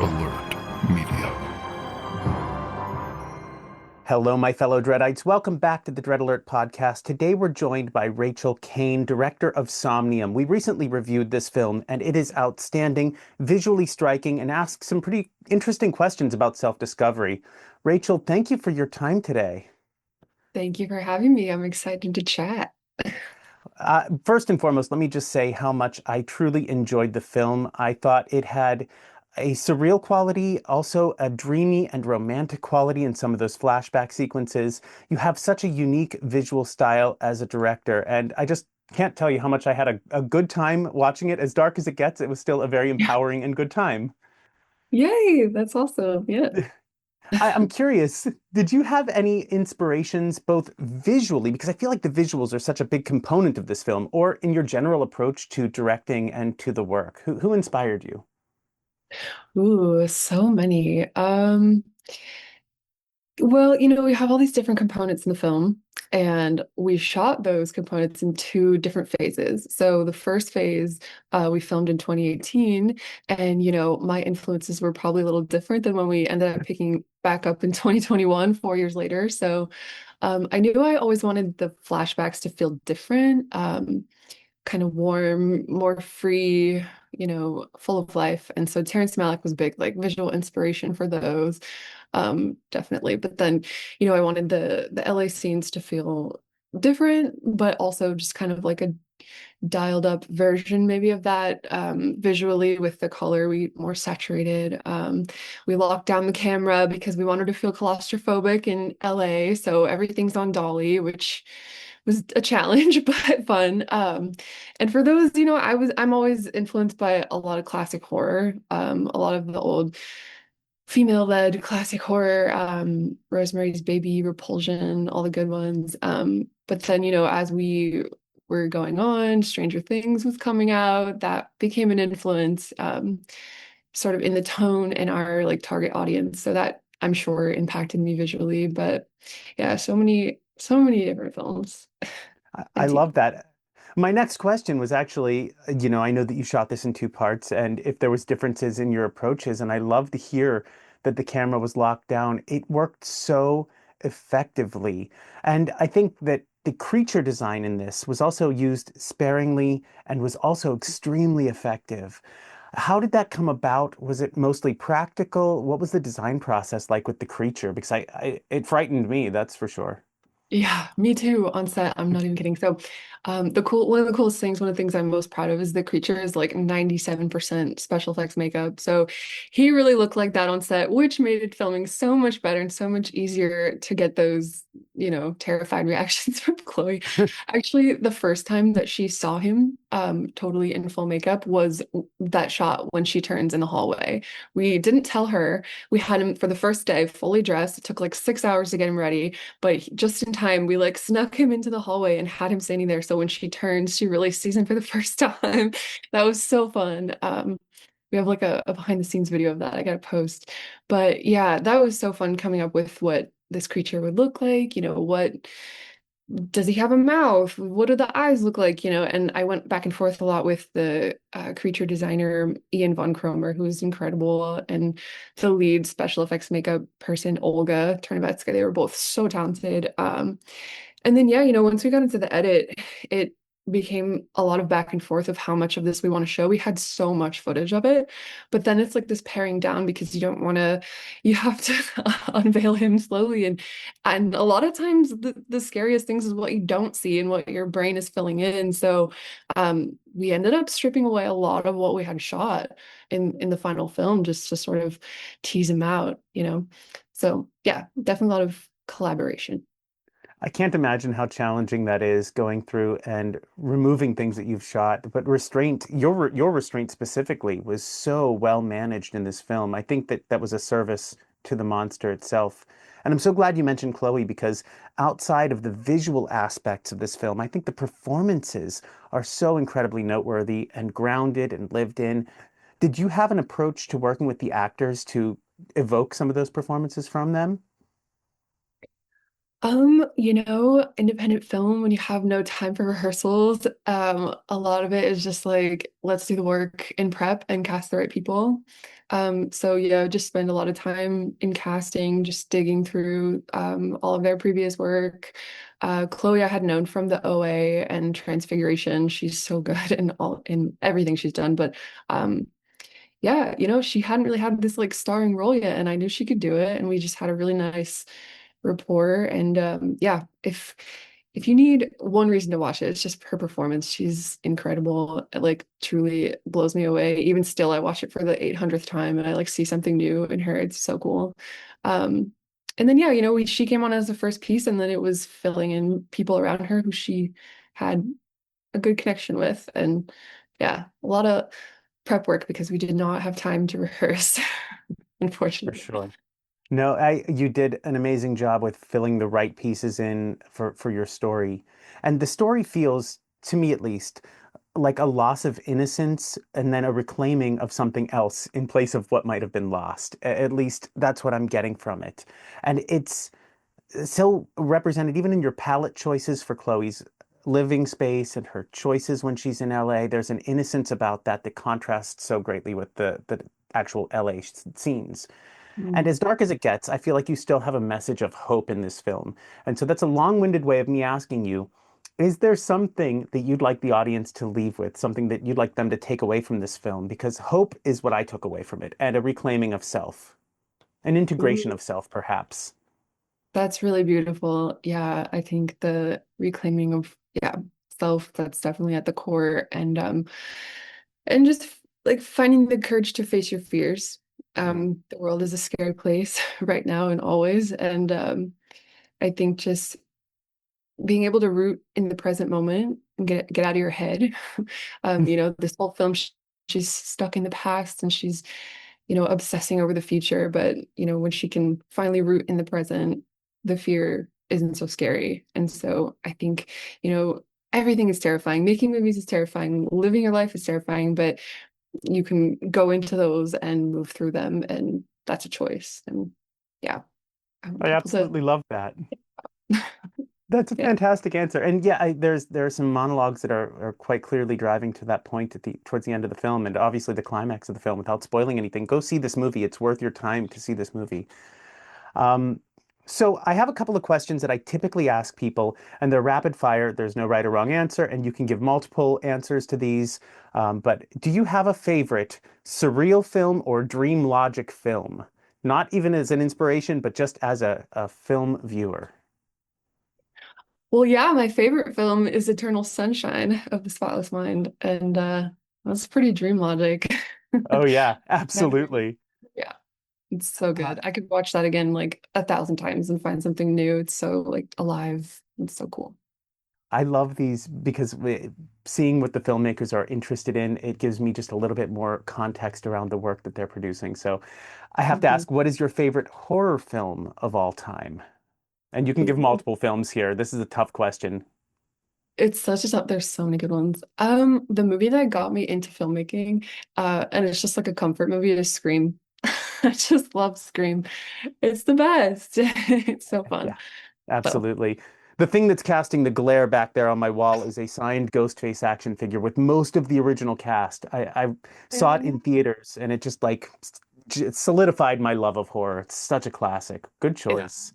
Alert Media. Hello, my fellow Dreadites. Welcome back to the Dread Alert podcast. Today we're joined by Racheal Cain, director of Somnium. We recently reviewed this film, and it is outstanding, visually striking, and asks some pretty interesting questions about self-discovery. Racheal, thank you for your time today. Thank you for having me. I'm excited to chat. First and foremost, let me just say how much I truly enjoyed the film. I thought it had a surreal quality, also a dreamy and romantic quality in some of those flashback sequences. You have such a unique visual style as a director, and I just can't tell you how much I had a good time watching it. As dark as it gets, it was still a very Yeah. empowering and good time. Yay, that's awesome. Yeah. I'm curious, did you have any inspirations both visually, because I feel like the visuals are such a big component of this film, or in your general approach to directing and to the work? Who inspired you? Ooh, so many. Well, we have all these different components in the film, and we shot those components in two different phases. So the first phase, we filmed in 2018, and my influences were probably a little different than when we ended up picking back up in 2021, 4 years later. So I knew I always wanted the flashbacks to feel different, kind of warm, more free, full of life. And so Terrence Malick was big, like visual inspiration for those, definitely. But then, I wanted the LA scenes to feel different, but also just kind of like a dialed up version maybe of that, visually with the color we more saturated. We locked down the camera because we wanted to feel claustrophobic in LA, so everything's on dolly, which was a challenge but fun. And for those, I'm always influenced by a lot of classic horror, a lot of the old female-led classic horror, Rosemary's Baby, Repulsion, all the good ones. But then, as we were going on, Stranger Things was coming out. That became an influence, sort of in the tone and our like target audience. So that I'm sure impacted me visually. But yeah, so many different films I and TV. love that. My next question was actually, I know that you shot this in two parts, and if there was differences in your approaches, and I love to hear that the camera was locked down. It worked so effectively. And I think that the creature design in this was also used sparingly and was also extremely effective. How did that come about? Was it mostly practical? What was the design process like with the creature? Because it frightened me, that's for sure. Yeah, me too on set. I'm not even kidding. So, one of the coolest things, one of the things I'm most proud of is the creature is like 97% special effects makeup. So he really looked like that on set, which made it filming so much better and so much easier to get those, terrified reactions from Chloe. Actually, the first time that she saw him, totally in full makeup was that shot when she turns in the hallway. We didn't tell her. We had him for the first day fully dressed. It took like 6 hours to get him ready, but just in time, we like snuck him into the hallway and had him standing there. So when she turns, she really sees him for the first time. That was so fun. We have like a behind the scenes video of that I gotta post. But yeah, that was so fun coming up with what this creature would look like. What does he have a mouth? What do the eyes look like? And I went back and forth a lot with the creature designer, Ian von Kromer, who's incredible, and the lead special effects makeup person, Olga Turnavetsky. They were both so talented. And then, yeah, once we got into the edit, it became a lot of back and forth of how much of this we want to show. We had so much footage of it, but then it's like this paring down because you have to unveil him slowly. And a lot of times the scariest things is what you don't see and what your brain is filling in. So we ended up stripping away a lot of what we had shot in the final film just to sort of tease him out. So yeah, definitely a lot of collaboration. I can't imagine how challenging that is going through and removing things that you've shot. But restraint, your restraint specifically was so well managed in this film. I think that that was a service to the monster itself. And I'm so glad you mentioned Chloe because outside of the visual aspects of this film, I think the performances are so incredibly noteworthy and grounded and lived in. Did you have an approach to working with the actors to evoke some of those performances from them? Independent film, when you have no time for rehearsals, a lot of it is just like, let's do the work in prep and cast the right people. So yeah, just spend a lot of time in casting, just digging through all of their previous work. Chloe, I had known from the OA and Transfiguration. She's so good in everything she's done. But um, yeah, she hadn't really had this like starring role yet, and I knew she could do it, and we just had a really nice rapport. And yeah, if you need one reason to watch it, it's just her performance. She's incredible. It like truly blows me away. Even still, I watch it for the 800th time and I like see something new in her. It's so cool. Um, and then yeah, she came on as the first piece, and then it was filling in people around her who she had a good connection with. And yeah, a lot of prep work because we did not have time to rehearse, For unfortunately. sure. No, you did an amazing job with filling the right pieces in for your story. And the story feels, to me at least, like a loss of innocence and then a reclaiming of something else in place of what might have been lost. At least that's what I'm getting from it. And it's so represented even in your palette choices for Chloe's living space and her choices when she's in LA. There's an innocence about that that contrasts so greatly with the actual LA scenes. And Mm. as dark as it gets, I feel like you still have a message of hope in this film. And so that's a long-winded way of me asking you, is there something that you'd like the audience to leave with, something that you'd like them to take away from this film? Because hope is what I took away from it, and a reclaiming of self, an integration Ooh, of self, perhaps. that's really beautiful. Yeah, I think the reclaiming of self, that's definitely at the core. And just like finding the courage to face your fears. Yeah. The world is a scary place right now and always. And I think just being able to root in the present moment and get out of your head. This whole film, she's stuck in the past and she's, obsessing over the future. But, when she can finally root in the present, the fear isn't so scary. And so I think, everything is terrifying. Making movies is terrifying. Living your life is terrifying, but you can go into those and move through them. And that's a choice. And yeah, I want I people to, absolutely love that. That's a yeah. fantastic answer. And yeah, there are some monologues that are quite clearly driving to that point at the towards the end of the film, and obviously the climax of the film. Without spoiling anything, go see this movie. It's worth your time to see this movie. Um, so I have a couple of questions that I typically ask people, and they're rapid fire. There's no right or wrong answer, and you can give multiple answers to these. But do you have a favorite surreal film or dream logic film? Not even as an inspiration, but just as a film viewer. Well, yeah, my favorite film is Eternal Sunshine of the Spotless Mind, and that's pretty dream logic. Oh yeah, Never, absolutely. yeah, it's so Uh, good. I could watch that again like 1,000 times and find something new. It's so like alive. It's so cool. I love these because seeing what the filmmakers are interested in, it gives me just a little bit more context around the work that they're producing. So I have to Mhm. ask, what is your favorite horror film of all time? And you can give Ooh, multiple films here. This is a tough question. it's such a tough, there's so many good ones. The movie that got me into filmmaking, and it's just like a comfort movie is Scream. I just love Scream. It's the best. It's so fun. Yeah, So absolutely. The thing that's casting the glare back there on my wall is a signed Ghostface action figure with most of the original cast. I saw it yeah, in theaters and it just like it solidified my love of horror. It's such a classic. Good it's choice.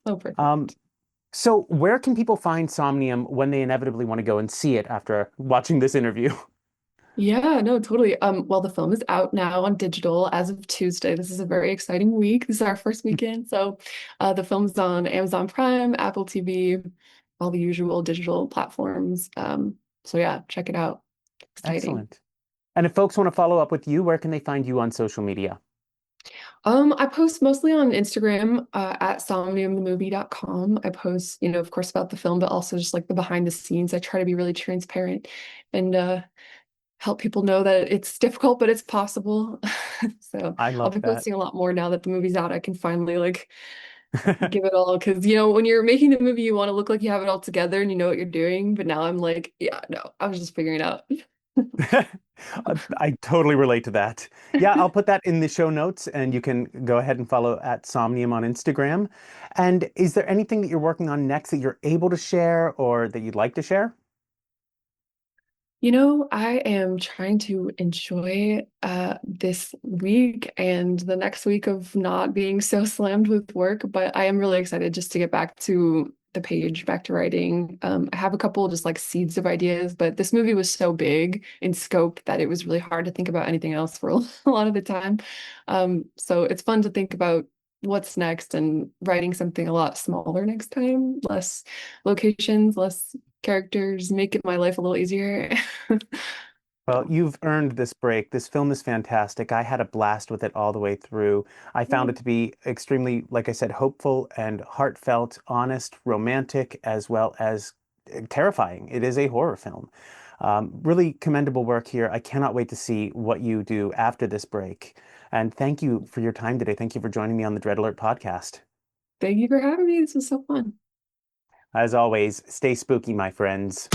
so Um, perfect. so where can people find Somnium when they inevitably want to go and see it after watching this interview? Yeah, no, totally. Well, the film is out now on digital as of Tuesday. This is a very exciting week. This is our first weekend. So, the film's on Amazon Prime, Apple TV, all the usual digital platforms. So yeah, check it out. Exciting. Excellent. And if folks want to follow up with you, where can they find you on social media? I post mostly on Instagram, at somniumthemovie.com. I post, of course, about the film, but also just like the behind the scenes. I try to be really transparent and help people know that it's difficult, but it's possible. So I I'll love be that. posting a lot more now that the movie's out. I can finally like give it all because when you're making the movie, you want to look like you have it all together and you know what you're doing. But now I'm like, yeah, no, I was just figuring it out. I totally relate to that. Yeah, I'll put that in the show notes and you can go ahead and follow at Somnium on Instagram. And is there anything that you're working on next that you're able to share or that you'd like to share? I am trying to enjoy this week and the next week of not being so slammed with work, but I am really excited just to get back to the page, back to writing. I have a couple just like seeds of ideas, but this movie was so big in scope that it was really hard to think about anything else for a lot of the time. So it's fun to think about what's next and writing something a lot smaller next time, less locations, less characters, make it my life a little easier. Well, you've earned this break. This film is fantastic. I had a blast with it all the way through. I found it to be extremely, like I said, hopeful and heartfelt, honest, romantic, as well as terrifying. It is a horror film. Really commendable work here. I cannot wait to see what you do after this break. And thank you for your time today. Thank you for joining me on the Dread Alert podcast. Thank you for having me. This was so fun. As always, stay spooky, my friends.